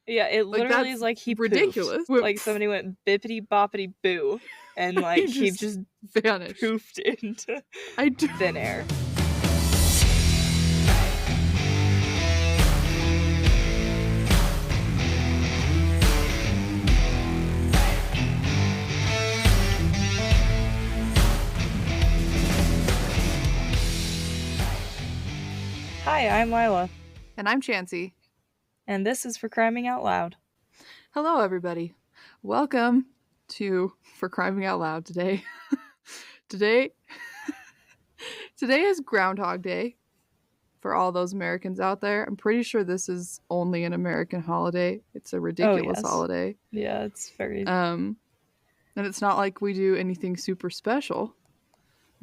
Yeah, it literally is like he ridiculous. Poofed. Like somebody went bippity boppity boo, and like he just vanished, poofed into thin air. Hi, I'm Lila. And I'm Chansey. And this is For Criming Out Loud. Hello, everybody. Welcome to For Criming Out Loud today. Today is Groundhog Day for all those Americans out there. I'm pretty sure this is only an American holiday. It's a ridiculous holiday. Yeah, it's very... And it's not like we do anything super special,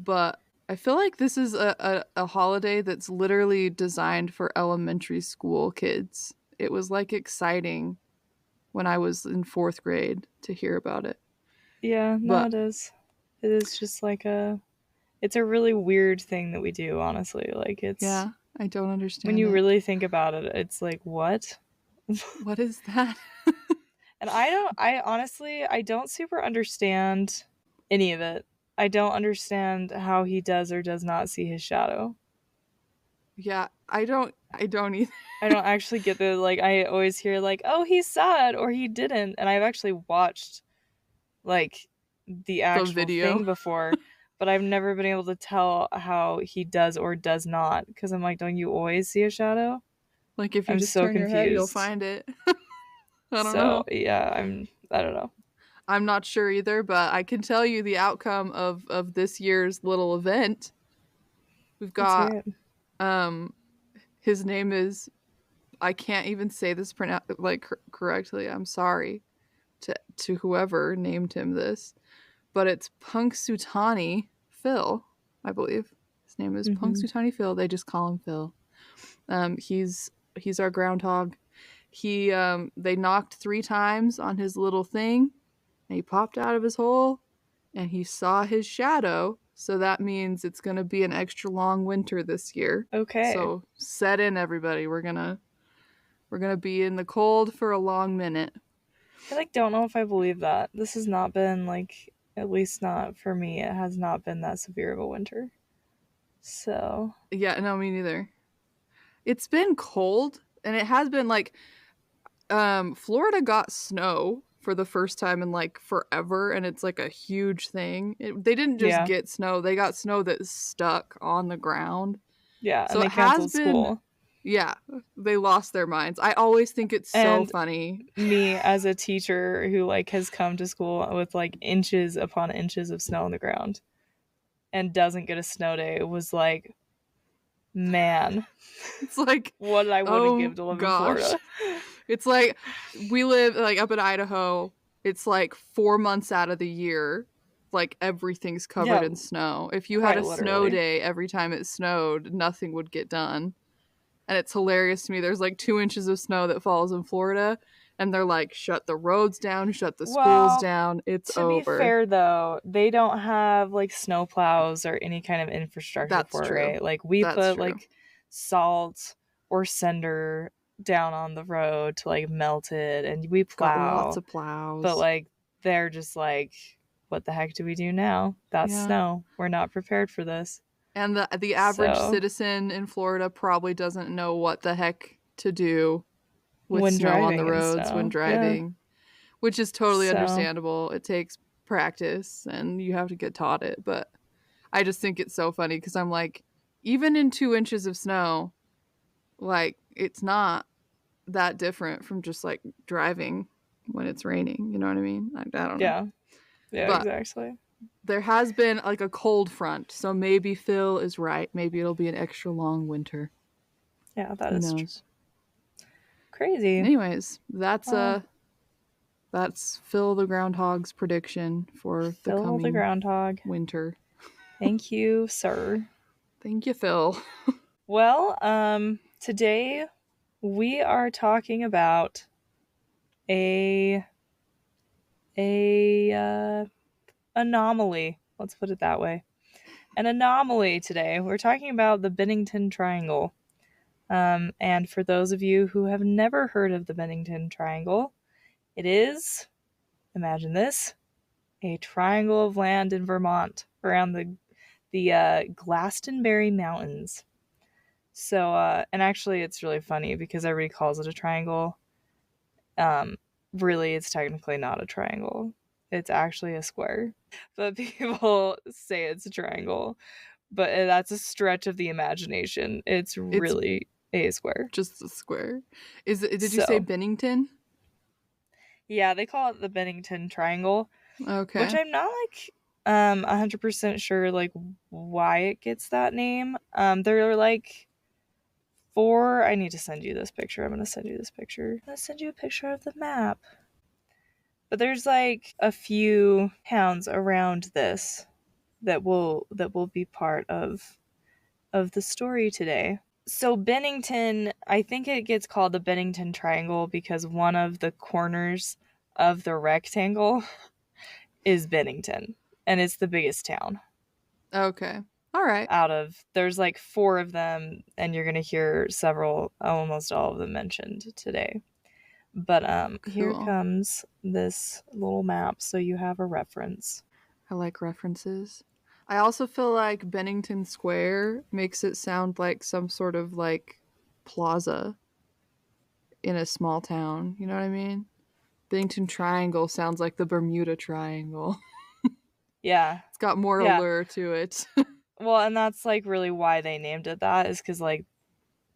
but I feel like this is a holiday that's literally designed for elementary school kids. It was like exciting when I was in 4th grade to hear about it. Yeah, no, it is. It is just like it's a really weird thing that we do, honestly. Like, it's... Yeah, I don't understand when you really think about it, it's like, what? What is that? And I honestly don't super understand any of it. I don't understand how he does or does not see his shadow. Yeah, I don't either. I don't actually get the, like, I always hear, like, oh, he saw it or he didn't. And I've actually watched, like, the actual thing before, but I've never been able to tell how he does or does not. Because I'm like, don't you always see a shadow? Like, if you just turn your head, you'll find it. I don't know. Yeah, I don't know. I'm not sure either, but I can tell you the outcome of this year's little event. We've got, his name is, I can't even say this correctly. I'm sorry to whoever named him this, but it's Punxsutawney Phil, I believe. His name is Punxsutawney Phil. They just call him Phil. He's our groundhog. They knocked 3 times on his little thing, and he popped out of his hole, and he saw his shadow. So that means it's going to be an extra long winter this year. Okay. So set in, everybody. We're gonna be in the cold for a long minute. I don't know if I believe that. This has not been at least not for me. It has not been that severe of a winter. So yeah, no, me neither. It's been cold, and it has been Florida got snow for the first time in forever, and it's a huge thing. They didn't just get snow; they got snow that stuck on the ground. Yeah, so and they canceled school. Yeah, they lost their minds. I always think it's so funny. Me as a teacher who has come to school with inches upon inches of snow on the ground and doesn't get a snow day was man, it's what I wouldn't give to live in Florida. It's we live up in Idaho. It's 4 months out of the year, everything's covered in snow. If you had a snow day every time it snowed, nothing would get done. And it's hilarious to me. There's 2 inches of snow that falls in Florida, and they're shut the roads down, shut the schools down. It's over. To be fair, though, they don't have snow plows or any kind of infrastructure for it, right? We put salt or cinder down on the road to melt it, and we plow. Got lots of plows. But they're just what the heck do we do now? That's snow. We're not prepared for this. And the average citizen in Florida probably doesn't know what the heck to do with snow on the roads when driving, which is totally understandable. It takes practice, and you have to get taught it. But I just think it's so funny because I'm even in 2 inches of snow, it's not that different from just driving when it's raining. You know what I mean? I don't know. Yeah, but exactly. There has been a cold front, so maybe Phil is right. Maybe it'll be an extra long winter. Yeah, that is true. Crazy. Anyways, that's Phil the Groundhog's prediction for the coming Groundhog winter. Thank you, sir. Thank you, Phil. Well, today we are talking about a anomaly. Let's put it that way. An anomaly today. We're talking about the Bennington Triangle. And for those of you who have never heard of the Bennington Triangle, it is, imagine this, a triangle of land in Vermont around the Glastonbury Mountains. So, and actually it's really funny because everybody calls it a triangle. Really, it's technically not a triangle. It's actually a square. But people say it's a triangle. But that's a stretch of the imagination. It's really a square. Just a square. Did you say Bennington? Yeah, they call it the Bennington Triangle. Okay. Which I'm not 100% sure why it gets that name. There are four. I need to send you this picture. I'm gonna send you this picture. I'm gonna send you a picture of the map. But there's a few towns around this that will be part of the story today. So Bennington, I think it gets called the Bennington Triangle because one of the corners of the rectangle is Bennington, and it's the biggest town. Okay. All right. There's four of them, and you're going to hear almost all of them mentioned today. But cool. Here comes this little map, so you have a reference. I like references. I also feel like Bennington Square makes it sound like some sort of plaza in a small town. You know what I mean? Bennington Triangle sounds like the Bermuda Triangle. Yeah. It's got more allure to it. Well, and that's really why they named it that, is because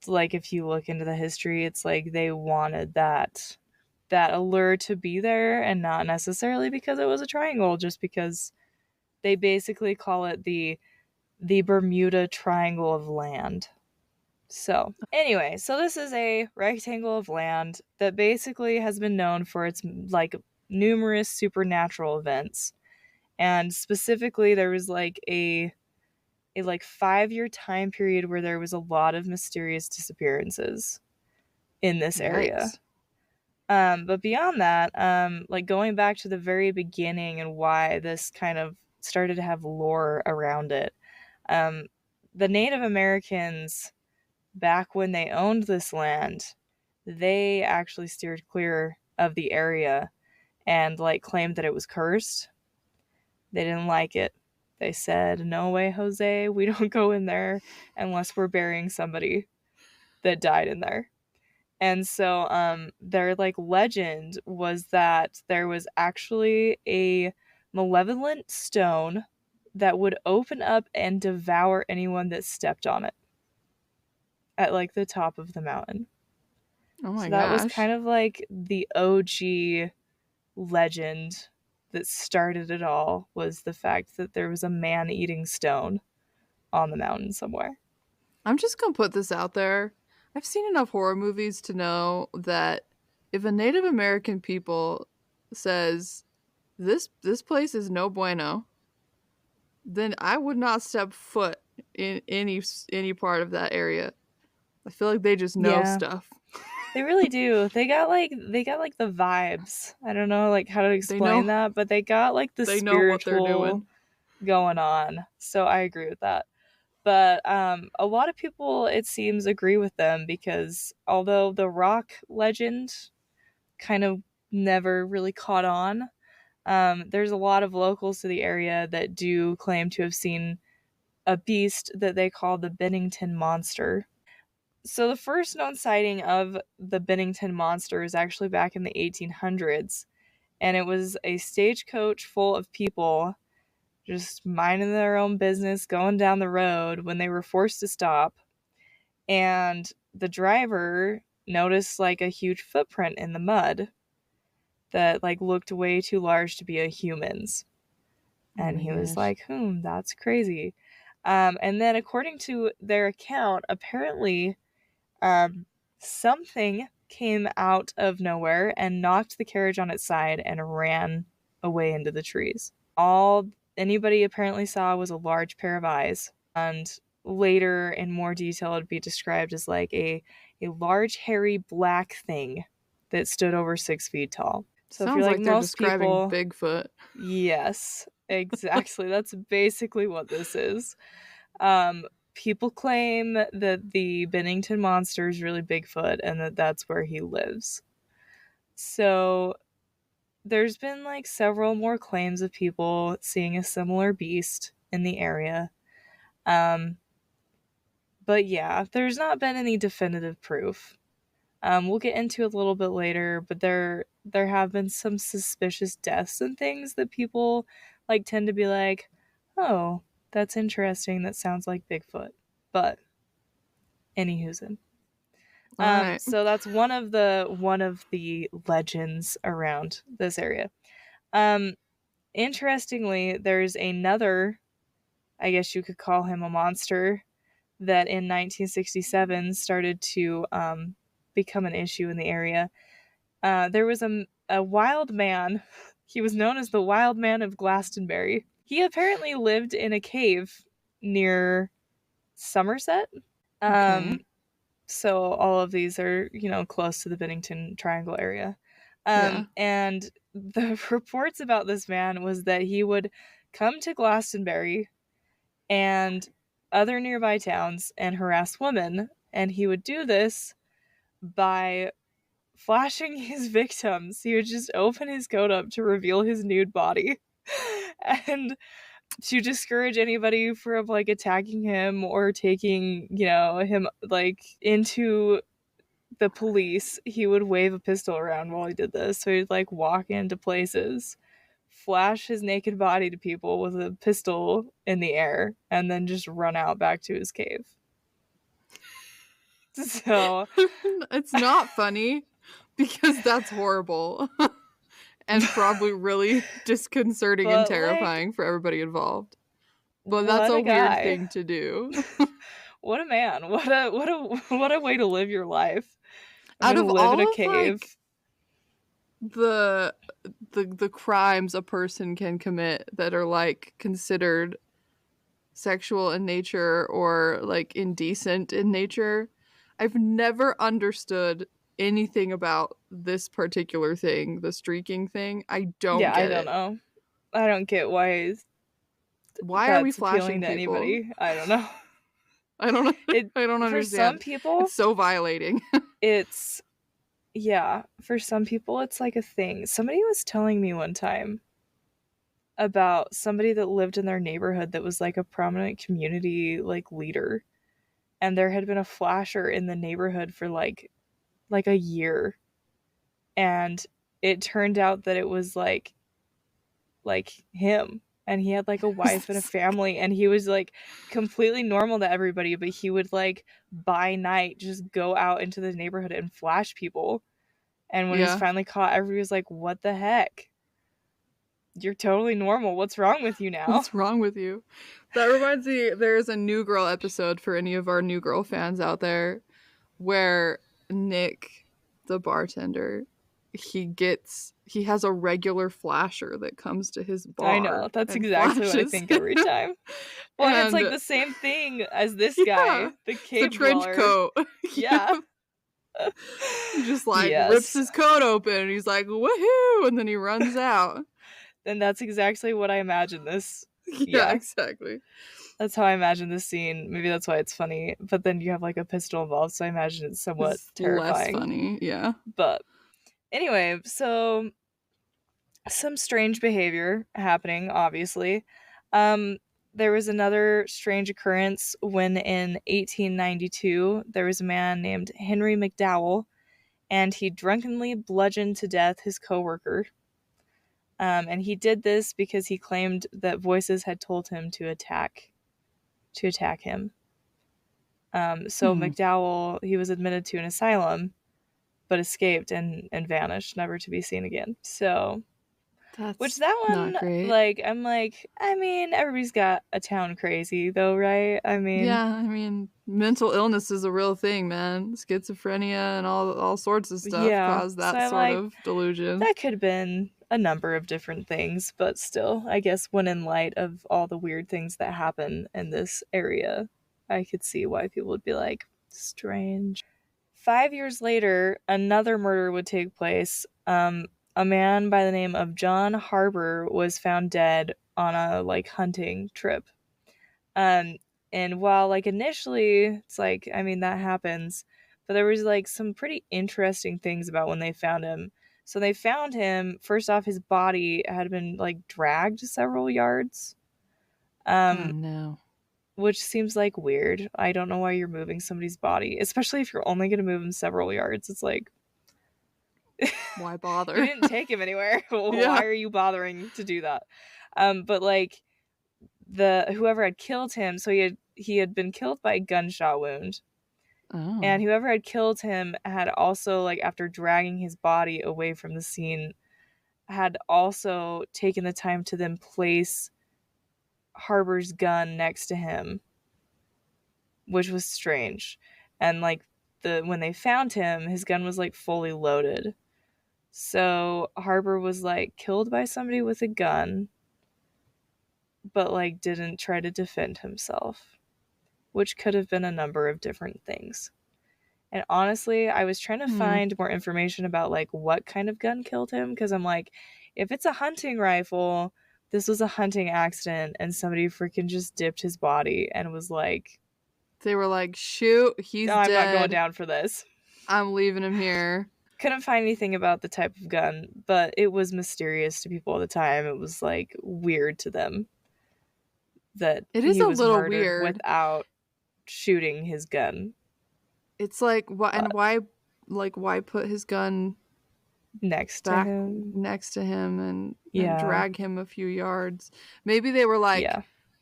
if you look into the history, it's they wanted that allure to be there, and not necessarily because it was a triangle, just because they basically call it the Bermuda Triangle of land. So anyway, this is a rectangle of land that basically has been known for its numerous supernatural events. And specifically there was a 5-year time period where there was a lot of mysterious disappearances in this area. But beyond that, going back to the very beginning and why this kind of started to have lore around it, the Native Americans, back when they owned this land, they actually steered clear of the area and claimed that it was cursed. They didn't like it. They said, "No way, Jose, we don't go in there unless we're burying somebody that died in there." And so their legend was that there was actually a malevolent stone that would open up and devour anyone that stepped on it at the top of the mountain. Oh my gosh. That was kind of the OG legend that started it all, was the fact that there was a man-eating stone on the mountain somewhere. I'm just gonna put this out there. I've seen enough horror movies to know that if a Native American people says this place is no bueno, then I would not step foot in any part of that area. I feel like they just know stuff. They really do. They got the vibes. I don't know how to explain that, but they got the they spiritual know what they're doing going on. So I agree with that. But a lot of people, it seems, agree with them, because although the rock legend kind of never really caught on, there's a lot of locals to the area that do claim to have seen a beast that they call the Bennington Monster. So the first known sighting of the Bennington Monster is actually back in the 1800s, and it was a stagecoach full of people just minding their own business, going down the road, when they were forced to stop. And the driver noticed a huge footprint in the mud that looked way too large to be a human's. And he was like, that's crazy. And then according to their account, apparently something came out of nowhere and knocked the carriage on its side and ran away into the trees. All anybody apparently saw was a large pair of eyes, and later in more detail it would be described as a large hairy black thing that stood over 6 feet tall. So sounds if you're like they're most describing people, Bigfoot. Yes, exactly. That's basically what this is. people claim that the Bennington monster is really Bigfoot and that that's where he lives. So there's been like several more claims of people seeing a similar beast in the area. But yeah, there's not been any definitive proof. We'll get into it a little bit later, but there have been some suspicious deaths and things that people like tend to be like, oh, that's interesting. That sounds like Bigfoot. But anywho's. Right. So that's one of the legends around this area. Interestingly, there's another, I guess you could call him a monster, that in 1967 started to become an issue in the area. There was a wild man. He was known as the Wild Man of Glastonbury. He apparently lived in a cave near Somerset. Okay. So all of these are, close to the Bennington Triangle area. Yeah. And the reports about this man was that he would come to Glastonbury and other nearby towns and harass women. And he would do this by flashing his victims. He would just open his coat up to reveal his nude body. And to discourage anybody from like attacking him or taking, him like into the police, he would wave a pistol around while he did this. So he'd like walk into places, flash his naked body to people with a pistol in the air, and then just run out back to his cave. So it's not funny because that's horrible. And probably really disconcerting and terrifying for everybody involved. But that's a weird thing to do. What a man. What a way to live your life. Out of live in a cave. Like, the crimes a person can commit that are like considered sexual in nature or like indecent in nature, I've never understood anything about this particular thing, the streaking thing. I don't get it. I don't know. I don't get why are we flashing to people? Anybody? I don't know. I don't understand. For some people, it's so violating. For some people it's like a thing. Somebody was telling me one time about somebody that lived in their neighborhood that was like a prominent community like leader, and there had been a flasher in the neighborhood for like a year, and it turned out that it was like him, and he had like a wife and a family, and he was like completely normal to everybody, but he would like by night just go out into the neighborhood and flash people. And when he was finally caught, everybody was like, what the heck? You're totally normal. What's wrong with you now? What's wrong with you? That reminds me, there's a New Girl episode for any of our New Girl fans out there where Nick, the bartender, he has a regular flasher that comes to his bar. I know. That's exactly what I think every time. Well, it's like the same thing as this guy, the cave trench coat. Yeah. He just like rips his coat open and he's like, woohoo, and then he runs out. And that's exactly what I imagine this. Yeah, exactly. That's how I imagine this scene. Maybe that's why it's funny. But then you have like a pistol involved, so I imagine it's somewhat terrifying. Less funny, yeah. But anyway, so some strange behavior happening, obviously. There was another strange occurrence when in 1892, there was a man named Henry McDowell, and he drunkenly bludgeoned to death his coworker. And he did this because he claimed that voices had told him to attack him. So McDowell, he was admitted to an asylum, but escaped and vanished, never to be seen again. So, that one, not great. Like, I'm like, I mean, everybody's got a town crazy, though, right? I mean, yeah, I mean, mental illness is a real thing, man. Schizophrenia and all sorts of stuff cause that sort of delusion. That could have been a number of different things, but still, I guess when in light of all the weird things that happen in this area, I could see why people would be like, strange. 5 years later, another murder would take place. A man by the name of John Harbour was found dead on a hunting trip. And while, like, initially, it's like, I mean, that happens, but there was, like, some pretty interesting things about when they found him. So they found him, first off, his body had been, like, dragged several yards. Oh, no. Which seems, like, weird. I don't know why you're moving somebody's body, especially if you're only gonna move him several yards. It's like... Why bother? You didn't take him anywhere. Why are you bothering to do that? But, like, whoever had killed him, so he had been killed by a gunshot wound. Oh. And whoever had killed him had also, like, after dragging his body away from the scene, had also taken the time to then place Harbor's gun next to him, which was strange. And, like, when they found him, his gun was, like, fully loaded. So Harbor was, like, killed by somebody with a gun, but, like, didn't try to defend himself, which could have been a number of different things. And honestly, I was trying to find more information about, like, what kind of gun killed him, because I'm like, if it's a hunting rifle, this was a hunting accident, and somebody freaking just dipped his body and was like... They were like, shoot, he's dead. I'm not going down for this. I'm leaving him here. Couldn't find anything about the type of gun, but it was mysterious to people at the time. It was, like, weird to them that it is he a was little murdered weird without shooting his gun. It's like, why put his gun next to him and drag him a few yards? Maybe they were like,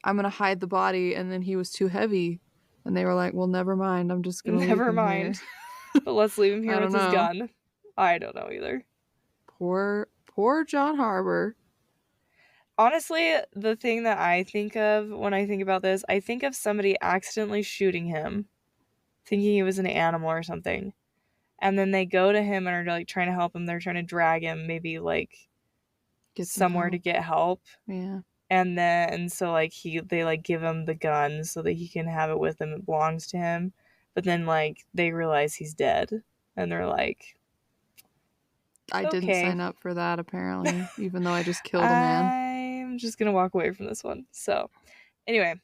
I'm gonna hide the body, and then he was too heavy, and they were like, well, never mind, I'm just gonna leave him here. But let's leave him here with his gun. I don't know either. Poor John Harbor. Honestly, the thing that I think of when I think about this, I think of somebody accidentally shooting him, thinking he was an animal or something. And then they go to him and are, like, trying to help him. They're trying to drag him, maybe, like, somewhere to get help. Yeah. And then, so, like, they, like, give him the gun so that he can have it with him. It belongs to him. But then, like, they realize he's dead. And they're like, I didn't sign up for that, apparently, even though I just killed a man. I'm just gonna walk away from this one. So, anyway,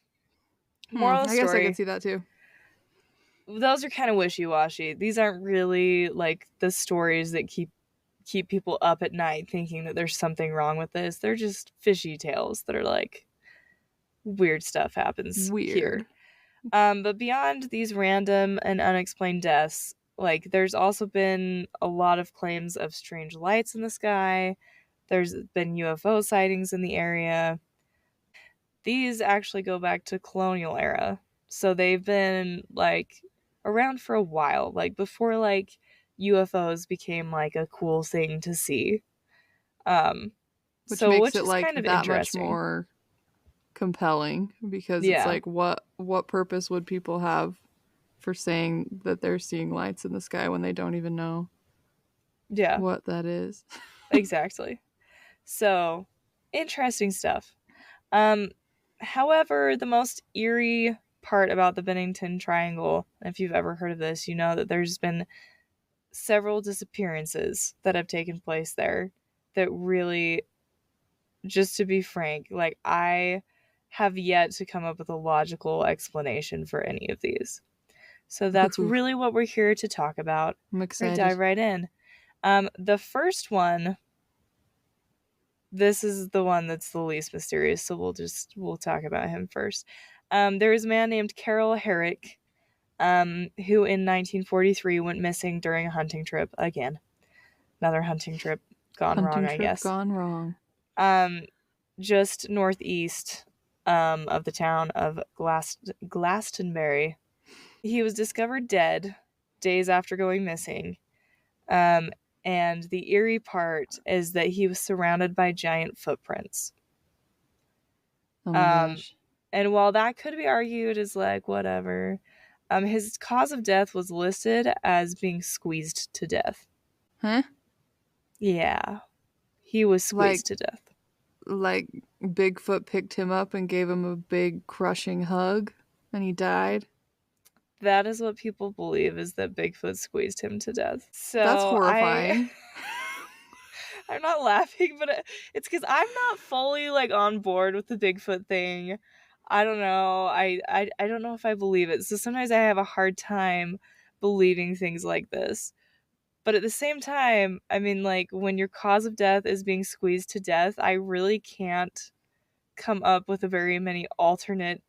moral of the story. I guess I can see that too. Those are kind of wishy-washy. These aren't really, like, the stories that keep people up at night thinking that there's something wrong with this. They're just fishy tales that are like, weird stuff happens here. But beyond these random and unexplained deaths, like, there's also been a lot of claims of strange lights in the sky. There's been UFO sightings in the area. These actually go back to colonial era. So they've been, like, around for a while, like, before, like, UFOs became, like, a cool thing to see. Which makes it, like, kind of that much more compelling, because it's like, what purpose would people have for saying that they're seeing lights in the sky when they don't even know what that is? Exactly. So, interesting stuff. However, the most eerie part about the Bennington Triangle, if you've ever heard of this, you know that there's been several disappearances that have taken place there that really, just to be frank, like, I have yet to come up with a logical explanation for any of these. So that's really what we're here to talk about. I'm excited. Dive right in. The first one, this is the one that's the least mysterious, so we'll talk about him first. There is a man named Carol Herrick, who in 1943 went missing during a hunting trip. Again, another hunting trip gone wrong, I guess. Gone wrong. Just northeast of the town of Glastonbury. He was discovered dead days after going missing. And the eerie part is that he was surrounded by giant footprints. Oh my gosh. And while that could be argued as, like, whatever, his cause of death was listed as being squeezed to death. Huh? Yeah. He was squeezed to death. Like, Bigfoot picked him up and gave him a big crushing hug, and he died? That is what people believe, is that Bigfoot squeezed him to death. So that's horrifying. I'm not laughing, but it's because I'm not fully, like, on board with the Bigfoot thing. I don't know. I don't know if I believe it. So sometimes I have a hard time believing things like this. But at the same time, I mean, like, when your cause of death is being squeezed to death, I really can't come up with a very many alternate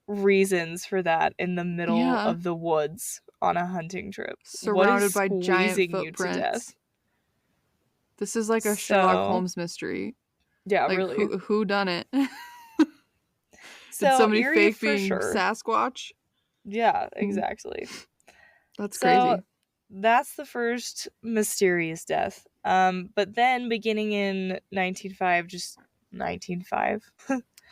reasons for that in the middle of the woods on a hunting trip. Surrounded by giant squeezing you to death? This is like a Sherlock Holmes mystery. Yeah, like, really. Who done it? So, did somebody eerie fake for being sure. Sasquatch? Yeah, exactly. That's crazy. That's the first mysterious death. But then beginning in 1905, just 1905.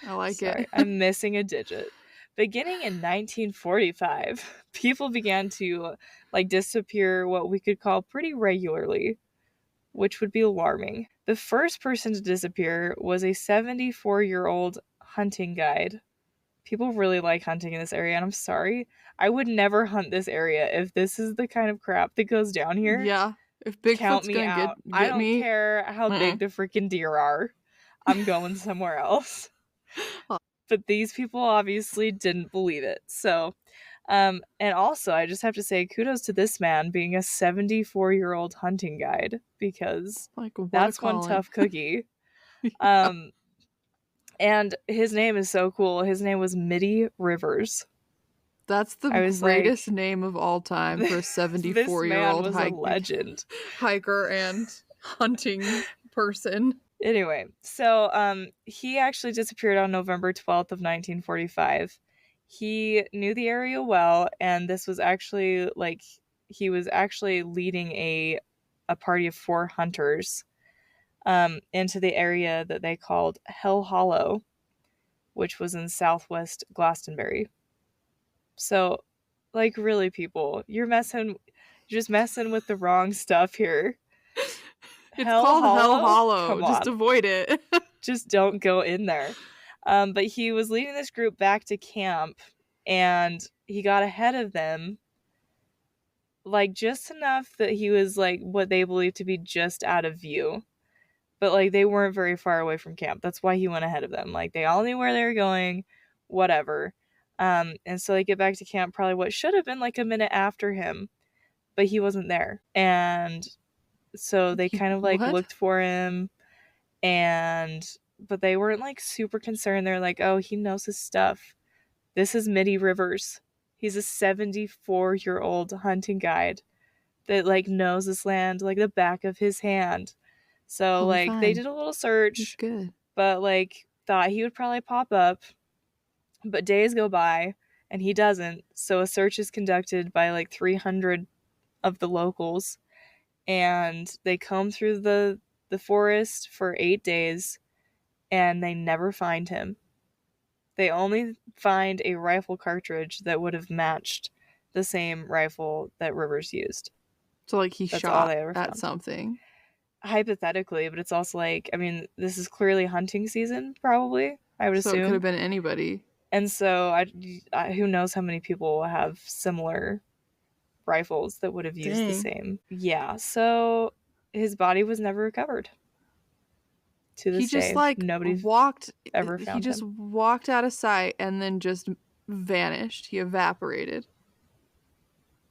I like Sorry, it. I'm missing a digit. Beginning in 1945, people began to like disappear what we could call pretty regularly, which would be alarming. The first person to disappear was a 74-year-old hunting guide. People really like hunting in this area, and I'm sorry, I would never hunt this area if this is the kind of crap that goes down here. Yeah, if Bigfoot's count me gonna out. get I don't me, care how big the freaking deer are. I'm going somewhere else. But these people obviously didn't believe it. So, and also, I just have to say kudos to this man being a 74-year-old hunting guide, because like, that's one tough cookie. Yeah. And his name is so cool. His name was Mitty Rivers. That's the greatest name of all time for a 74-year-old a legend. hiker and hunting person. Anyway, so he actually disappeared on November 12th of 1945. He knew the area well, and this was actually like he was actually leading a party of 4 hunters into the area that they called Hell Hollow, which was in southwest Glastonbury. So, like, really, people, you're just messing with the wrong stuff here. It's called Hell Hollow. Just avoid it. Just don't go in there. But he was leading this group back to camp, and he got ahead of them, like, just enough that he was, like, what they believed to be just out of view. But, like, they weren't very far away from camp. That's why he went ahead of them. Like, they all knew where they were going, whatever. And so they get back to camp probably what should have been, like, a minute after him, but he wasn't there. And so they kind of, like, looked for him, but they weren't, like, super concerned. They're like, oh, he knows his stuff. This is Mitty Rivers. He's a 74-year-old hunting guide that, like, knows this land like the back of his hand. So, like, they did a little search, but, like, thought he would probably pop up. But days go by, and he doesn't. So a search is conducted by, like, 300 of the locals, and they comb through the forest for 8 days, and they never find him. They only find a rifle cartridge that would have matched the same rifle that Rivers used. So, like, he shot at something. Hypothetically, but it's also like, I mean, this is clearly hunting season, probably, I would assume. So it could have been anybody. And so, who knows how many people have similar rifles that would have used the same. Yeah, so his body was never recovered. To this day, just, like, nobody ever found him. He just walked out of sight and then just vanished. He evaporated.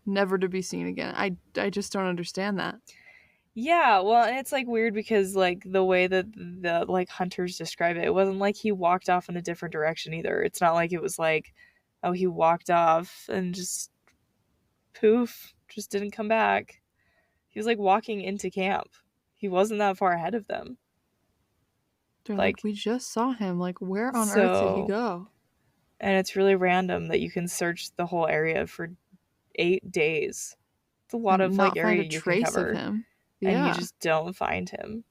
Never to be seen again. I just don't understand that. Yeah, well, and it's, like, weird because, like, the way that the, like, hunters describe it, it wasn't like he walked off in a different direction either. It's not like it was like, oh, he walked off and just poof, just didn't come back. He was, like, walking into camp. He wasn't that far ahead of them. They're like, we just saw him. Like, where on earth did he go? And it's really random that you can search the whole area for 8 days. It's a lot of, like, area you can cover. Of him. Yeah. And you just don't find him.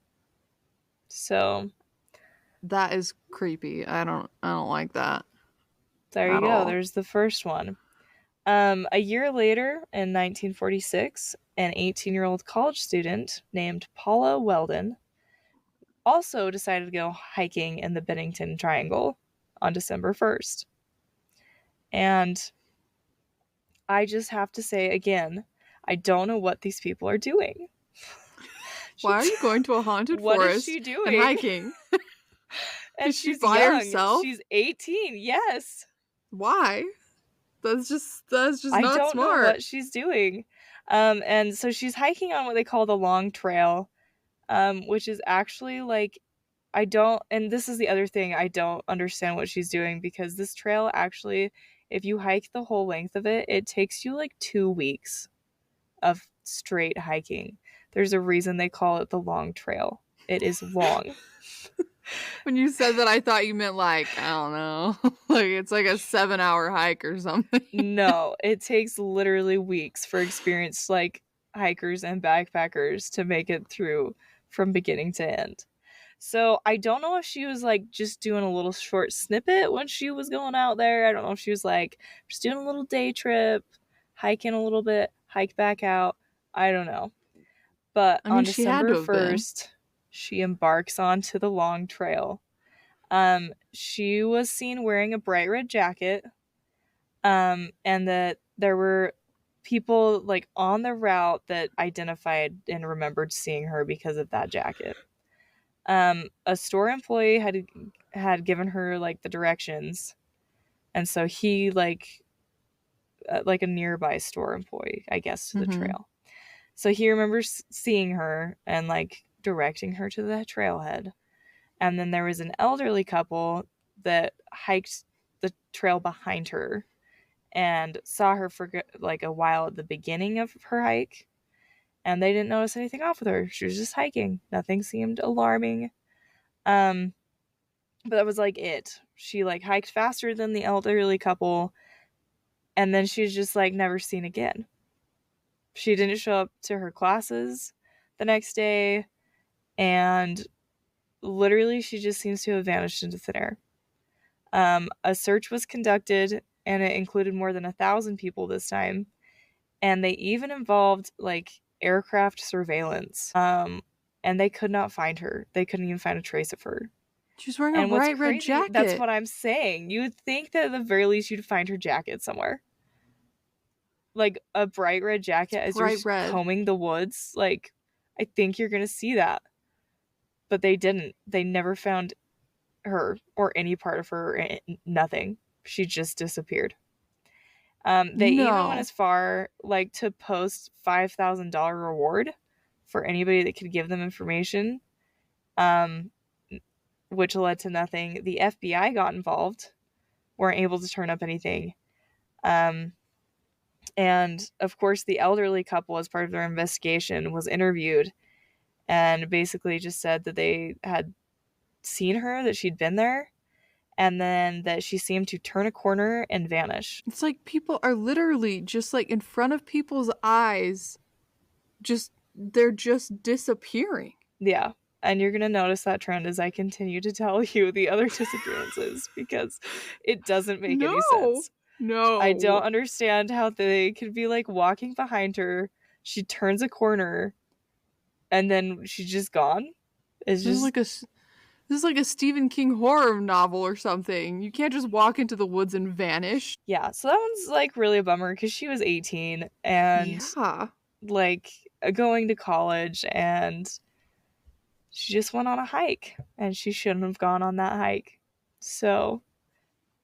So that is creepy. I don't like that. There you go. There's the first one. A year later, in 1946, an 18-year-old college student named Paula Welden also decided to go hiking in the Bennington Triangle on December 1st. And I just have to say again, I don't know what these people are doing. Why are you going to a haunted forest what is she doing? and hiking? And she's by young. herself? She's 18, yes. Why? That's just not smart. I don't know what she's doing. And so she's hiking on what they call the Long Trail, which is actually like, and this is the other thing, I don't understand what she's doing, because this trail actually, if you hike the whole length of it, it takes you like 2 weeks of straight hiking. There's a reason they call it the Long Trail. It is long. When you said that, I thought you meant like, I don't know, like it's like a 7-hour hike or something. No, it takes literally weeks for experienced like hikers and backpackers to make it through from beginning to end. So I don't know if she was like just doing a little short snippet when she was going out there. I don't know if she was like just doing a little day trip, hiking a little bit, hike back out. I don't know. But on December 1st, she embarks onto the Long Trail. She was seen wearing a bright red jacket. And that there were people like on the route that identified and remembered seeing her because of that jacket. A store employee had given her like the directions, and so he like a nearby store employee, I guess, to the trail. So he remembers seeing her and like directing her to the trailhead. And then there was an elderly couple that hiked the trail behind her and saw her for like a while at the beginning of her hike, and they didn't notice anything off with her. She was just hiking. Nothing seemed alarming. But that was like it. She like hiked faster than the elderly couple, and then she's just like never seen again. She didn't show up to her classes the next day, and literally she just seems to have vanished into thin air. A search was conducted, and it included more than 1,000 people this time, and they even involved like aircraft surveillance. And they could not find her. They couldn't even find a trace of her. She's wearing a bright red jacket. That's what I'm saying. You would think that at the very least you'd find her jacket somewhere. Like a bright red jacket as you're combing the woods. Like, I think you're gonna see that. But they didn't. They never found her or any part of her. Nothing. She just disappeared. They even went as far like to post $5,000 reward for anybody that could give them information, which led to nothing. The FBI got involved, weren't able to turn up anything. And of course, the elderly couple, as part of their investigation, was interviewed and basically just said that they had seen her, that she'd been there, and then that she seemed to turn a corner and vanish. It's like people are literally just like in front of people's eyes, they're just disappearing. Yeah. And you're going to notice that trend as I continue to tell you the other disappearances, because it doesn't make any sense. No. I don't understand how they could be like walking behind her, she turns a corner, and then she's just gone. It's just this is like a Stephen King horror novel or something. You can't just walk into the woods and vanish. Yeah, so that one's like really a bummer because she was 18 and like going to college, and she just went on a hike and she shouldn't have gone on that hike. So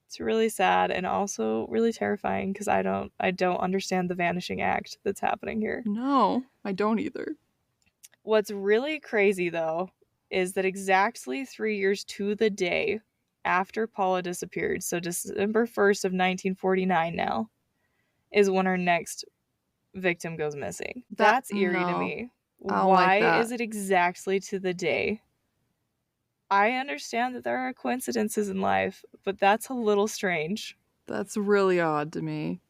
it's really sad and also really terrifying because I don't understand the vanishing act that's happening here. No, I don't either. What's really crazy though is that exactly 3 years to the day after Paula disappeared, so December 1st of 1949 now, is when our next victim goes missing. That's eerie to me. Why is it exactly to the day? I understand that there are coincidences in life, but that's a little strange. That's really odd to me.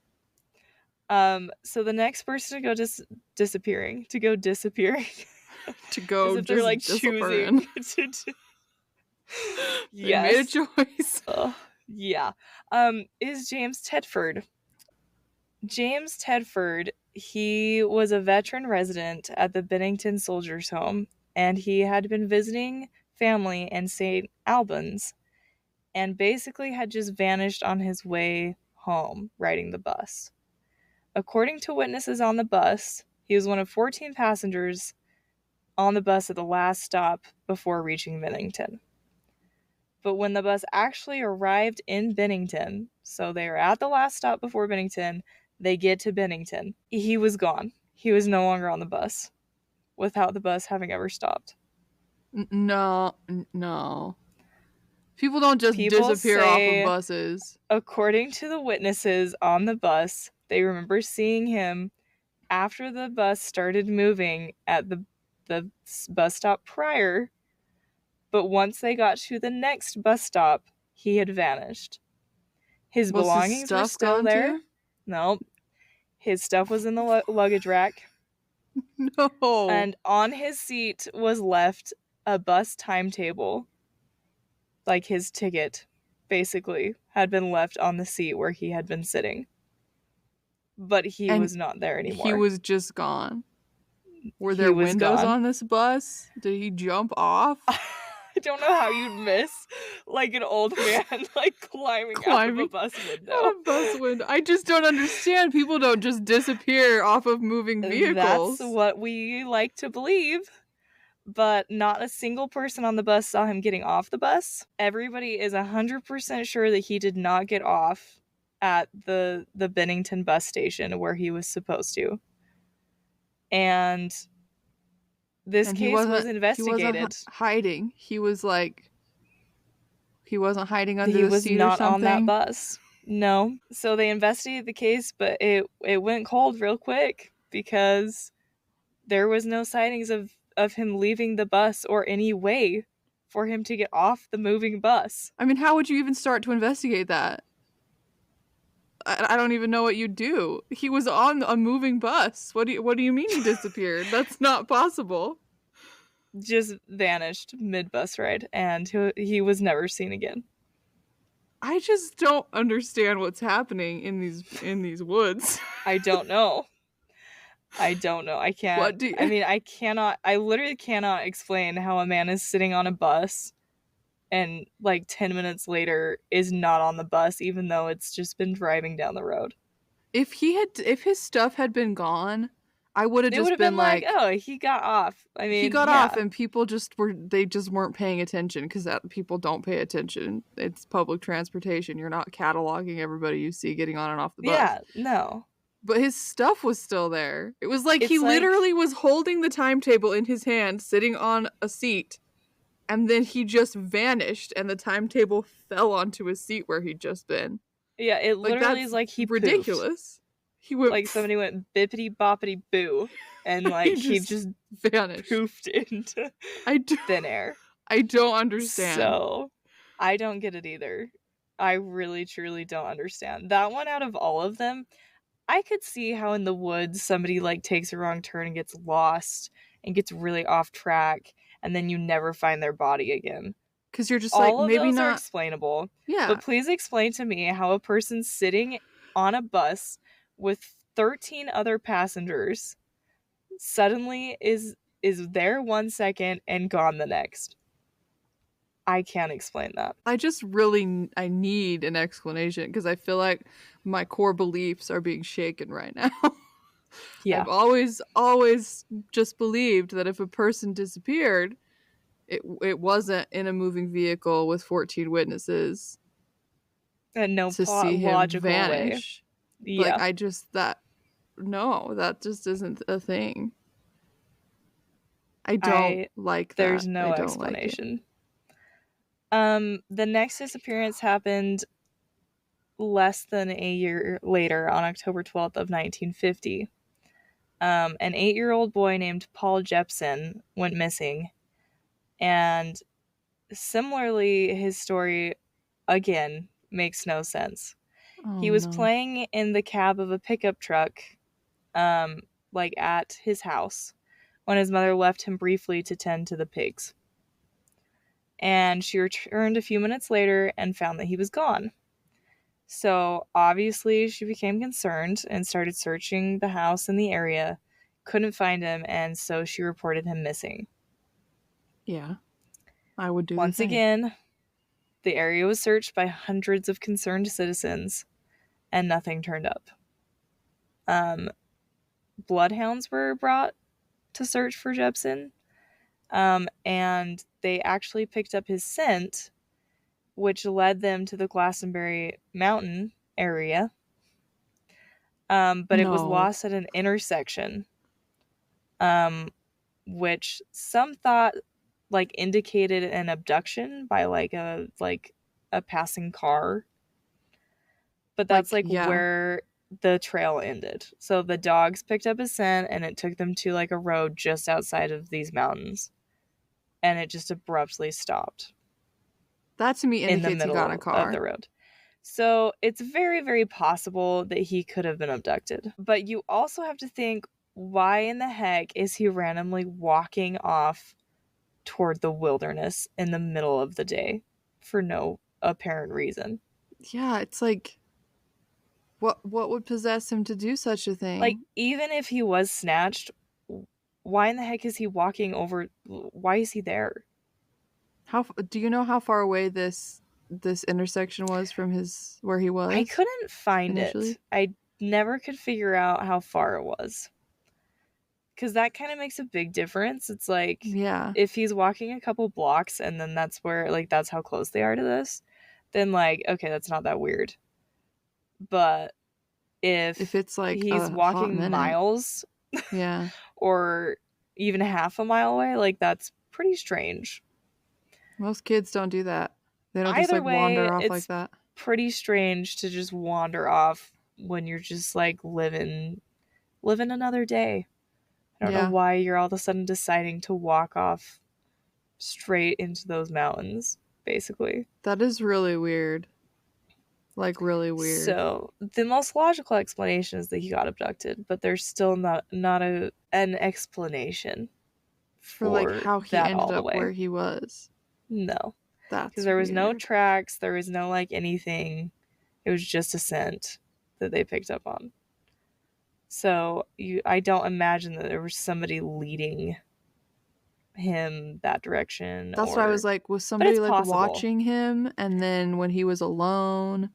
So the next person to go disappearing. To go as if they're like choosing to yes. They made a choice. Yeah. Is James Tedford. James Tedford, he was a veteran resident at the Bennington Soldiers' Home, and he had been visiting family in St. Albans, and basically had just vanished on his way home, riding the bus. According to witnesses on the bus, he was one of 14 passengers on the bus at the last stop before reaching Bennington. But when the bus actually arrived in Bennington, so they were at the last stop before Bennington, they get to Bennington. He was gone. He was no longer on the bus, without the bus having ever stopped. No. People don't just disappear off of buses. According to the witnesses on the bus, they remember seeing him after the bus started moving at the bus stop prior, but once they got to the next bus stop, he had vanished. His belongings were still there. Nope. His stuff was in the luggage rack. No. And on his seat was left a bus timetable. Like his ticket, basically, had been left on the seat where he had been sitting. But he was not there anymore. He was just gone. Were there windows on this bus? Did he jump off? I don't know how you'd miss, like, an old man, like, climbing out of a bus window. Out of a bus window. I just don't understand. People don't just disappear off of moving vehicles. That's what we like to believe. But not a single person on the bus saw him getting off the bus. Everybody is 100% sure that he did not get off at the Bennington bus station where he was supposed to. And this case was investigated. He wasn't hiding. He was like, he wasn't hiding under the seat or something. He was not on that bus. No. So they investigated the case, but it went cold real quick because there was no sightings of him leaving the bus or any way for him to get off the moving bus. I mean, how would you even start to investigate that? I don't even know what you'd do. He was on a moving bus. What do you mean he disappeared? That's not possible. Just vanished mid-bus ride, and he was never seen again. I just don't understand what's happening in these woods. I don't know. I can't. I literally cannot explain how a man is sitting on a bus and like 10 minutes later is not on the bus, even though it's just been driving down the road. If his stuff had been gone, I would have just been like, oh, he got off. I mean, he got off, and people just weren't paying attention because people don't pay attention. It's public transportation. You're not cataloging everybody you see getting on and off the bus. Yeah, no. But his stuff was still there. It was like he literally was holding the timetable in his hand, sitting on a seat, and then he just vanished, and the timetable fell onto his seat where he'd just been. Yeah, it literally is like he ridiculous. Poofed. He went like somebody went bippity boppity boo, and like he just vanished, poofed into thin air. I don't understand. So I don't get it either. I really truly don't understand that one. Out of all of them, I could see how in the woods somebody like takes a wrong turn and gets lost and gets really off track, and then you never find their body again. Because you're just all like, maybe those not are explainable. Yeah. But please explain to me how a person sitting on a bus with 13 other passengers suddenly is there 1 second and gone the next. I can't explain that. I need an explanation because I feel like my core beliefs are being shaken right now. Yeah. I've always just believed that if a person disappeared, it wasn't in a moving vehicle with 14 witnesses. And no to see him logical vanish. Way. Yeah. Like that just isn't a thing. I don't like that. There's no explanation. The next disappearance happened less than a year later on October 12th of 1950. An 8-year-old boy named Paul Jepson went missing, and similarly, his story again makes no sense. He was playing in the cab of a pickup truck, like at his house, when his mother left him briefly to tend to the pigs. And she returned a few minutes later and found that he was gone. So obviously she became concerned and started searching the house and the area, couldn't find him, and so she reported him missing. Yeah, I would do Once again, the area was searched by hundreds of concerned citizens, and nothing turned up. Bloodhounds were brought to search for Jepson, and they actually picked up his scent which led them to the Glastonbury Mountain area. But it was lost at an intersection, which some thought like indicated an abduction by like a passing car. But that's where the trail ended. So the dogs picked up a scent and it took them to like a road just outside of these mountains. And it just abruptly stopped. That to me indicates he got in a car. Of the road. So it's very, very possible that he could have been abducted. But you also have to think, why in the heck is he randomly walking off toward the wilderness in the middle of the day for no apparent reason? Yeah, it's like, what would possess him to do such a thing? Like, even if he was snatched, why in the heck is he walking over? Why is he there? Do you know how far away this intersection was from where he was? I couldn't find it. I never could figure out how far it was. Because that kind of makes a big difference. It's like, if he's walking a couple blocks and then that's where, like, that's how close they are to this, then, like, okay, that's not that weird. But if it's like he's walking miles, or even half a mile away, like, that's pretty strange. Most kids don't do that. They don't just like wander off like that. Pretty strange to just wander off when you're just like living another day. I don't know why you're all of a sudden deciding to walk off straight into those mountains, basically. That is really weird. Like, really weird. So, the most logical explanation is that he got abducted, but there's still not an explanation for like how he ended up where he was. No. Because there was no tracks, there was no like anything. It was just a scent that they picked up on. So I don't imagine that there was somebody leading him that direction. That's what I was like, was somebody like watching him, and then when he was alone,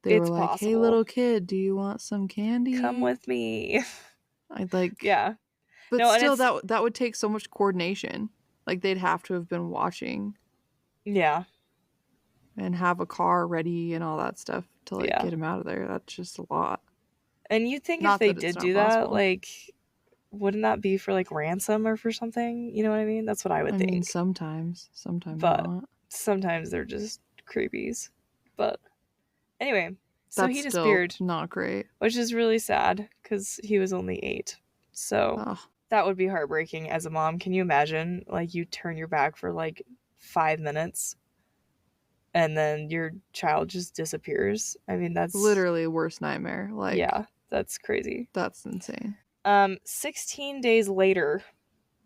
they were like, "Hey, little kid, do you want some candy? Come with me." I'd like, yeah, but no, still, that would take so much coordination. Like, they'd have to have been watching. Yeah. And have a car ready and all that stuff to like get him out of there. That's just a lot. And you'd think if they did do that, like, wouldn't that be for like ransom or for something? You know what I mean? That's what I would think. I mean, sometimes but not. Sometimes they're just creepies. But anyway, so he disappeared. Not great. Which is really sad because he was only 8. So that would be heartbreaking as a mom. Can you imagine? Like, you turn your back for like 5 minutes and then your child just disappears. I mean, that's literally worst nightmare. Like, yeah, that's crazy. That's insane. 16 days later,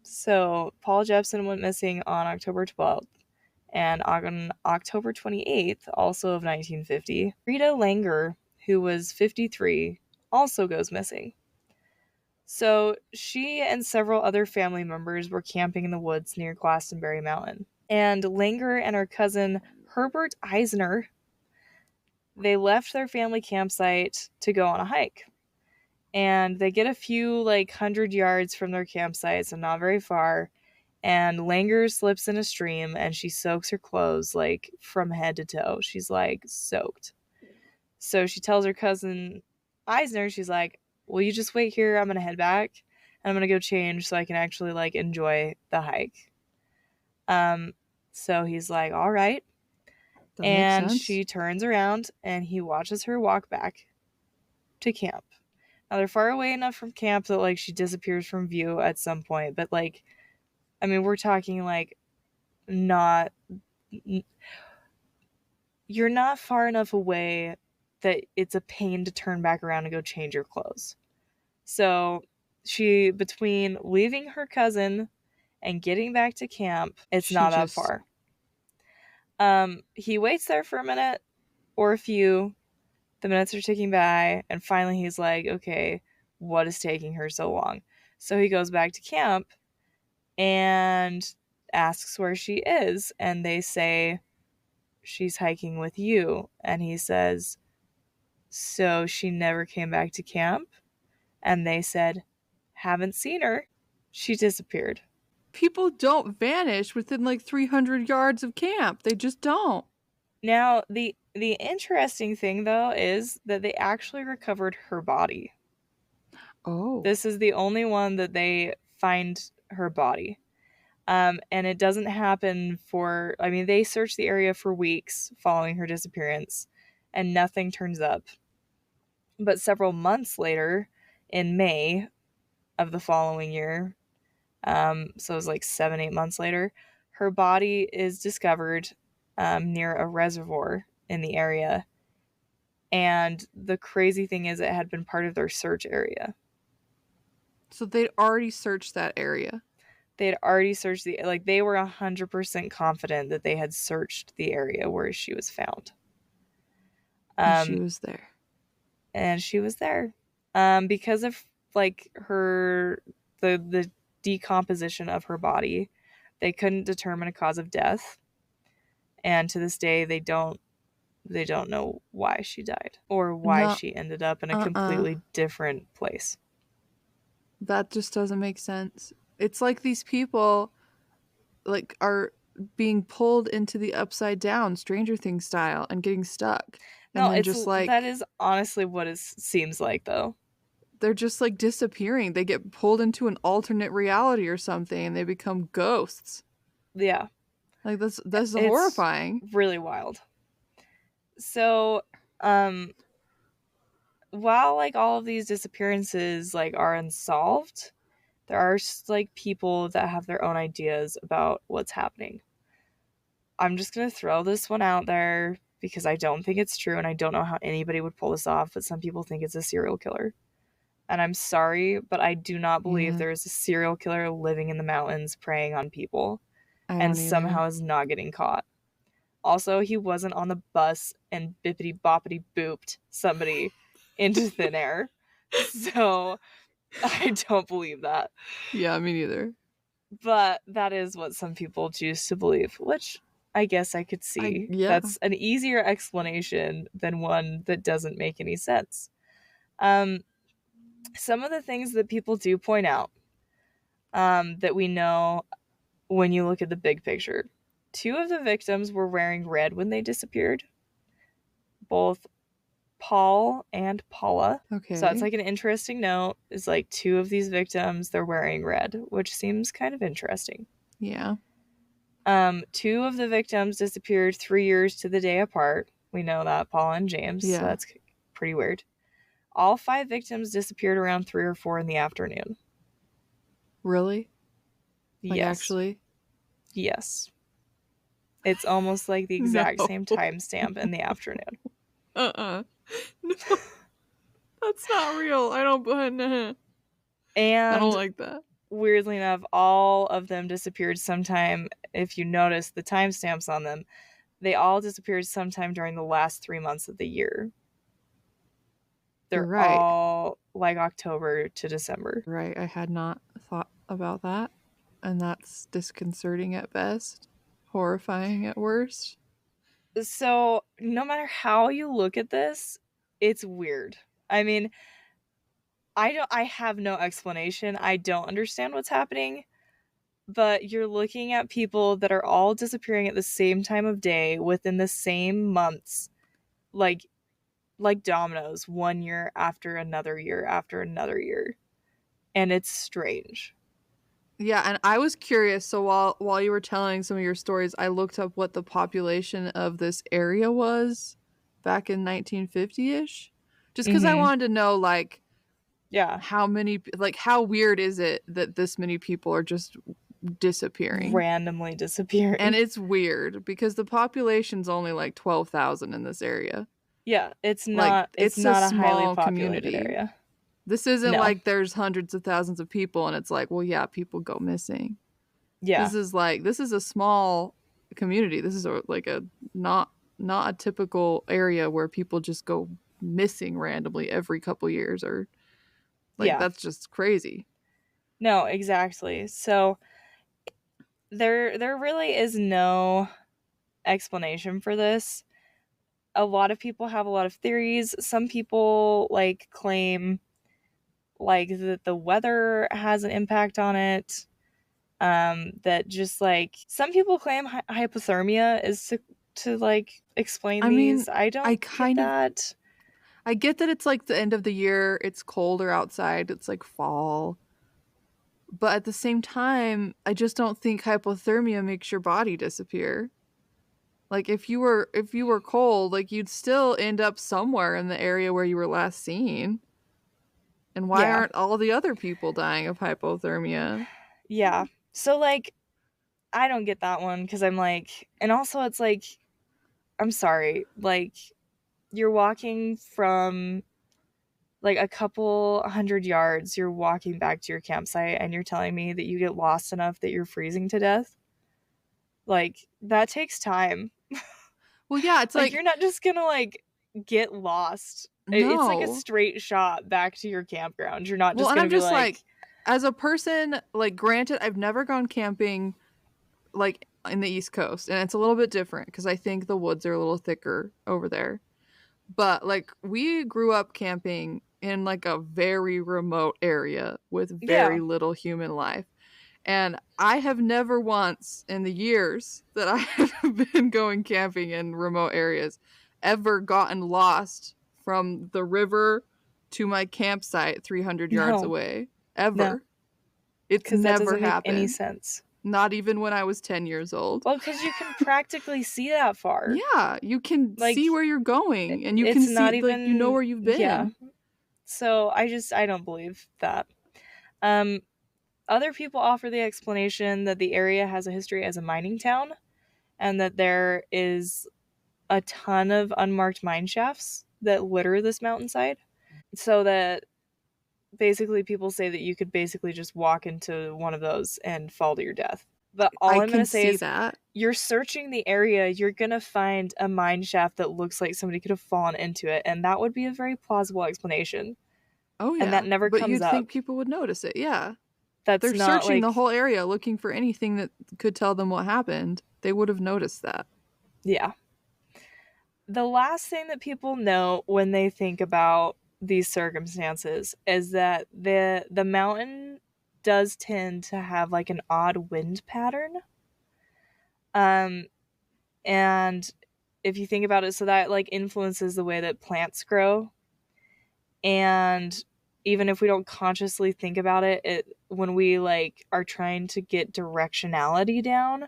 so Paul Jepson went missing on October 12th, and on October 28th, also of 1950, Frieda Langer, who was 53, also goes missing. So she and several other family members were camping in the woods near Glastonbury Mountain. And Langer and her cousin Herbert Eisner, they left their family campsite to go on a hike. And they get a few, like, 100 yards from their campsite, so not very far. And Langer slips in a stream, and she soaks her clothes, like, from head to toe. She's, like, soaked. So she tells her cousin Eisner, she's like, will you just wait here? I'm going to head back, and I'm going to go change so I can actually, like, enjoy the hike. So he's like, all right. And she turns around, and he watches her walk back to camp. Now, they're far away enough from camp that, like, she disappears from view at some point. But, like, I mean, we're talking, like, you're not far enough away that it's a pain to turn back around and go change your clothes. So, between leaving her cousin and getting back to camp, it's not that far. He waits there for a minute or a few. The minutes are ticking by, and finally he's like, okay, what is taking her so long? So he goes back to camp and asks where she is, and they say, she's hiking with you. And he says, so she never came back to camp? And they said, haven't seen her. She disappeared. People don't vanish within like 300 yards of camp. They just don't. Now, the interesting thing, though, is that they actually recovered her body. Oh. This is the only one that they find her body. And it doesn't happen for, I mean, they searched the area for weeks following her disappearance, and nothing turns up. But several months later, in May of the following year, so it was like 7-8 months later, her body is discovered near a reservoir in the area. And the crazy thing is, it had been part of their search area. So they'd already searched that area. They had already searched they were 100% confident that they had searched the area where she was found. And she was there. And she was there. Because of like the decomposition of her body, they couldn't determine a cause of death. And to this day, they don't know why she died or why she ended up in a completely different place. That just doesn't make sense. It's like these people like are being pulled into the upside down Stranger Things style and getting stuck. No, it's just like that is honestly what it seems like, though. They're just like disappearing. They get pulled into an alternate reality or something and they become ghosts. Yeah. Like that's horrifying. Really wild. So, while like all of these disappearances like are unsolved, there are like people that have their own ideas about what's happening. I'm just gonna throw this one out there because I don't think it's true and I don't know how anybody would pull this off, but some people think it's a serial killer. And I'm sorry, but I do not believe there is a serial killer living in the mountains preying on people and somehow is not getting caught. Also, he wasn't on the bus and bippity boppity booped somebody into thin air. So I don't believe that. Yeah, me neither. But that is what some people choose to believe, which I guess I could see. That's an easier explanation than one that doesn't make any sense. Some of the things that people do point out that we know when you look at the big picture. 2 of the victims were wearing red when they disappeared. Both Paul and Paula. Okay. So it's like an interesting note. Is like 2 of these victims, they're wearing red, which seems kind of interesting. Yeah. 2 of the victims disappeared 3 years to the day apart. We know that, Paula and James. Yeah. So that's pretty weird. All 5 victims disappeared around 3 or 4 in the afternoon. Really? Like, yes. Actually? Yes. It's almost like the exact same timestamp in the afternoon. No. That's not real. I don't like that. Weirdly enough, all of them disappeared sometime. If you notice the timestamps on them, they all disappeared sometime during the last 3 months of the year. They're all like October to December. Right. I had not thought about that. And that's disconcerting at best. Horrifying at worst. So no matter how you look at this, it's weird. I mean, I have no explanation. I don't understand what's happening. But you're looking at people that are all disappearing at the same time of day within the same months. Like dominoes, 1 year after another year after another year. And it's strange. Yeah, and I was curious, so while you were telling some of your stories, I looked up what the population of this area was back in 1950-ish. Just because I wanted to know, like, how many, like, how weird is it that this many people are just disappearing? Randomly disappearing. And it's weird, because the population's only, like, 12,000 in this area. Yeah, it's not, it's not a highly populated area. This isn't like there's hundreds of thousands of people and it's like, well, yeah, people go missing. Yeah. This is a small community. This is like a not a typical area where people just go missing randomly every couple years or like that's just crazy. No, exactly. So there really is no explanation for this. A lot of people have a lot of theories. Some people like claim like that the weather has an impact on it. That just like some people claim hypothermia is to like explain these. I don't get that. I get that it's like the end of the year, it's colder outside, it's like fall. But at the same time, I just don't think hypothermia makes your body disappear. Like if you were cold, like you'd still end up somewhere in the area where you were last seen. And why aren't all the other people dying of hypothermia? Yeah. So like I don't get that one because I'm like, and also it's like, I'm sorry, like you're walking from like a couple 100 yards, you're walking back to your campsite and you're telling me that you get lost enough that you're freezing to death. Like that takes time. Well, yeah, it's like you're not just gonna like get lost. No. It's like a straight shot back to your campground. You're not just and gonna I'm be just like, as a person, like granted, I've never gone camping like in the East Coast, and it's a little bit different because I think the woods are a little thicker over there. But like we grew up camping in like a very remote area with very little human life. And I have never once in the years that I have been going camping in remote areas ever gotten lost from the river to my campsite 300 yards away. Ever. No. It's never happened. Make any sense. Not even when I was 10 years old. Well, because you can practically see that far. Yeah, you can see where you're going, and you can see, like, you know where you've been. Yeah. So I don't believe that. Other people offer the explanation that the area has a history as a mining town, and that there is a ton of unmarked mine shafts that litter this mountainside. So that basically people say that you could basically just walk into one of those and fall to your death. But all I'm going to say is that you're searching the area, you're going to find a mine shaft that looks like somebody could have fallen into it, and that would be a very plausible explanation. Oh yeah. And that never comes up. But you'd think people would notice it. Yeah. They're searching the whole area looking for anything that could tell them what happened. They would have noticed that. Yeah. The last thing that people know when they think about these circumstances is that the mountain does tend to have like an odd wind pattern. And if you think about it, so that like influences the way that plants grow. And even if we don't consciously think about it, when we like are trying to get directionality down,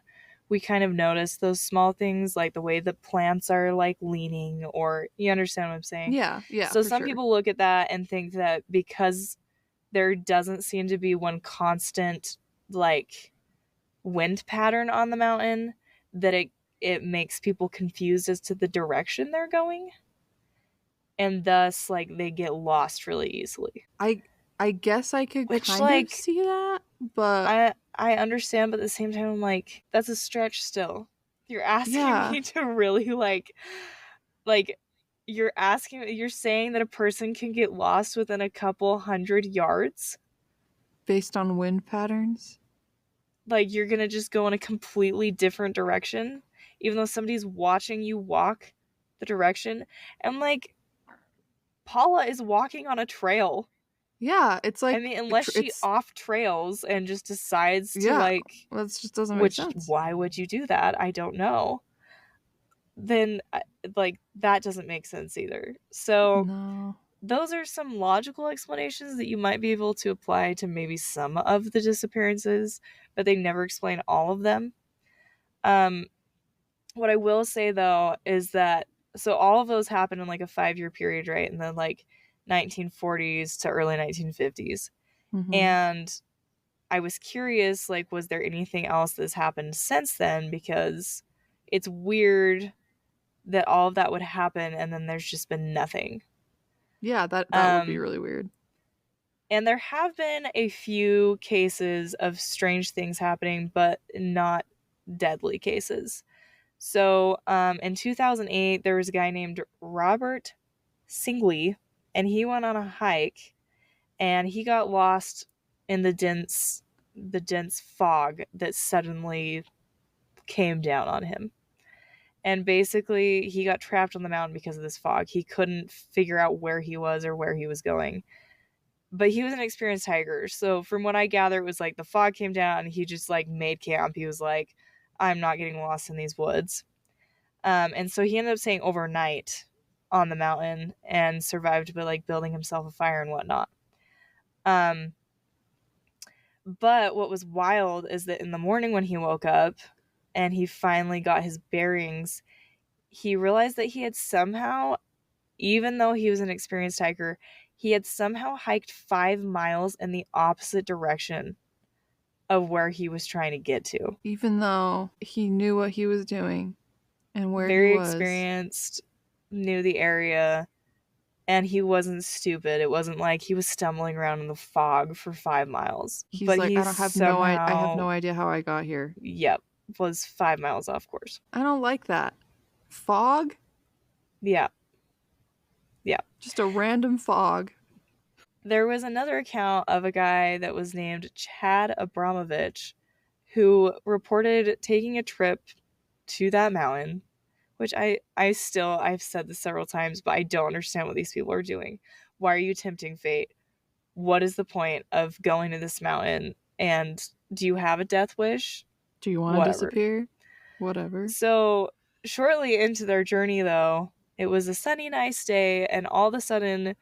we kind of notice those small things, like the way the plants are like leaning, or you understand what I'm saying? Yeah. So some people look at that and think that because there doesn't seem to be one constant like wind pattern on the mountain, that it makes people confused as to the direction they're going. And thus, like, they get lost really easily. I guess I could kind of see that, but I understand, but at the same time, I'm like, that's a stretch still. You're asking me to really, like, you're saying that a person can get lost within a couple 100 yards? Based on wind patterns? Like, you're gonna just go in a completely different direction, even though somebody's watching you walk the direction. And, like, Paula is walking on a trail. Yeah, it's like, I mean, unless she off trails and just decides to like, that just doesn't make sense. Why would you do that? I don't know. Then like that doesn't make sense either. So those are some logical explanations that you might be able to apply to maybe some of the disappearances, but they never explain all of them. What I will say though is that so all of those happen in like a 5-year period, right? And then like 1940s to early 1950s. Mm-hmm. And I was curious, like, was there anything else that's happened since then? Because it's weird that all of that would happen and then there's just been nothing. Yeah, that would be really weird. And there have been a few cases of strange things happening, but not deadly cases. So in 2008, there was a guy named Robert Singley, and he went on a hike and he got lost in the dense fog that suddenly came down on him. And basically he got trapped on the mountain because of this fog. He couldn't figure out where he was or where he was going. But he was an experienced hiker. So from what I gather, it was like the fog came down and he just like made camp. He was like, I'm not getting lost in these woods. And so he ended up staying overnight on the mountain and survived by like building himself a fire and whatnot. But what was wild is that in the morning when he woke up and he finally got his bearings, he realized that he had somehow, even though he was an experienced hiker, he had somehow hiked 5 miles in the opposite direction of where he was trying to get to. Even though he knew what he was doing and where Very he was. experienced, knew the area, and he wasn't stupid. It wasn't like he was stumbling around in the fog for 5 miles. He's but like, he I have no idea how I got here. Yep, was 5 miles off course. I don't like that. Fog? Yeah. Just a random fog. There was another account of a guy that was named Chad Abramovich who reported taking a trip to that mountain, which I've said this several times, but I don't understand what these people are doing. Why are you tempting fate? What is the point of going to this mountain? And do you have a death wish? Do you want to disappear? Whatever. So shortly into their journey, though, it was a sunny, nice day, and all of a sudden,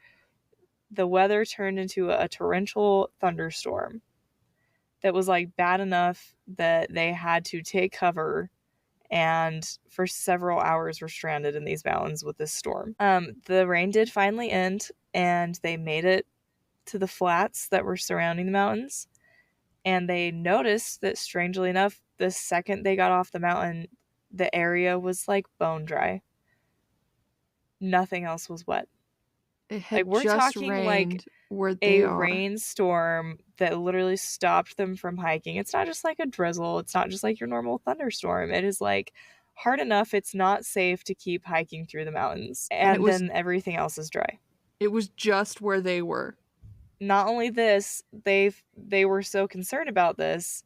the weather turned into a torrential thunderstorm that was like bad enough that they had to take cover and for several hours were stranded in these mountains with this storm. The rain did finally end and they made it to the flats that were surrounding the mountains. And they noticed that, strangely enough, the second they got off the mountain, the area was like bone dry. Nothing else was wet. It had like, we're just talking rained like where they a rainstorm that literally stopped them from hiking. It's not just like a drizzle. It's not just like your normal thunderstorm. It is like hard enough it's not safe to keep hiking through the mountains. And then everything else is dry. It was just where they were. Not only this, they were so concerned about this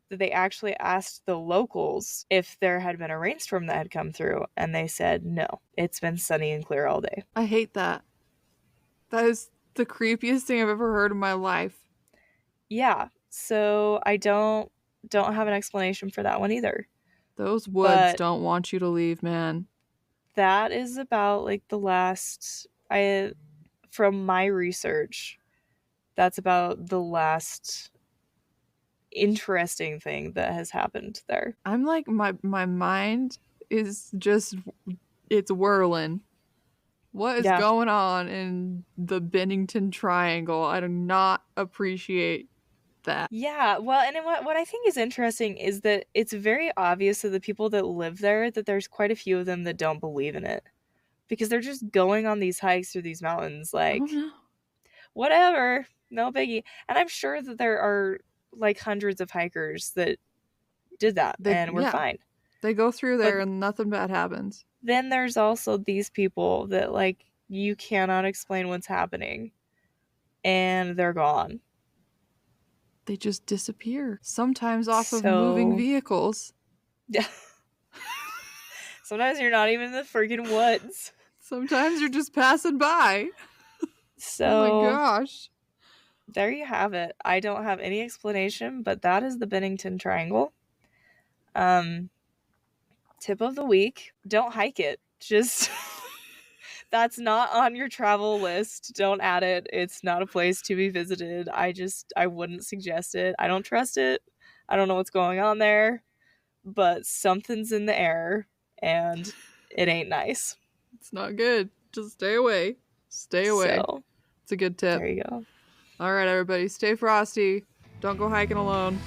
that they actually asked the locals if there had been a rainstorm that had come through, and they said no. It's been sunny and clear all day. I hate that. That is the creepiest thing I've ever heard in my life. Yeah, so I don't have an explanation for that one either. Those woods don't want you to leave, man. That is about like the last, from my research, that's about the last interesting thing that has happened there. I'm like, my mind is just, it's whirling. What is going on in the Bennington Triangle? I do not appreciate that. Yeah, well, and what I think is interesting is that it's very obvious to the people that live there that there's quite a few of them that don't believe in it. Because they're just going on these hikes through these mountains like, whatever, no biggie. And I'm sure that there are like hundreds of hikers that did that and were fine. They go through there and nothing bad happens. Then there's also these people that like you cannot explain what's happening and they're gone. They just disappear. Sometimes off of moving vehicles. Yeah. Sometimes you're not even in the freaking woods. Sometimes you're just passing by. So, oh my gosh. There you have it. I don't have any explanation, but that is the Bennington Triangle. Tip of the week, don't hike it. Just that's not on your travel list. Don't add it. It's not a place to be visited. I wouldn't suggest it. I don't trust it. I don't know what's going on there, but something's in the air and it ain't nice. It's not good. Just stay away. Stay away. So, it's a good tip. There you go. All right, everybody, stay frosty. Don't go hiking alone.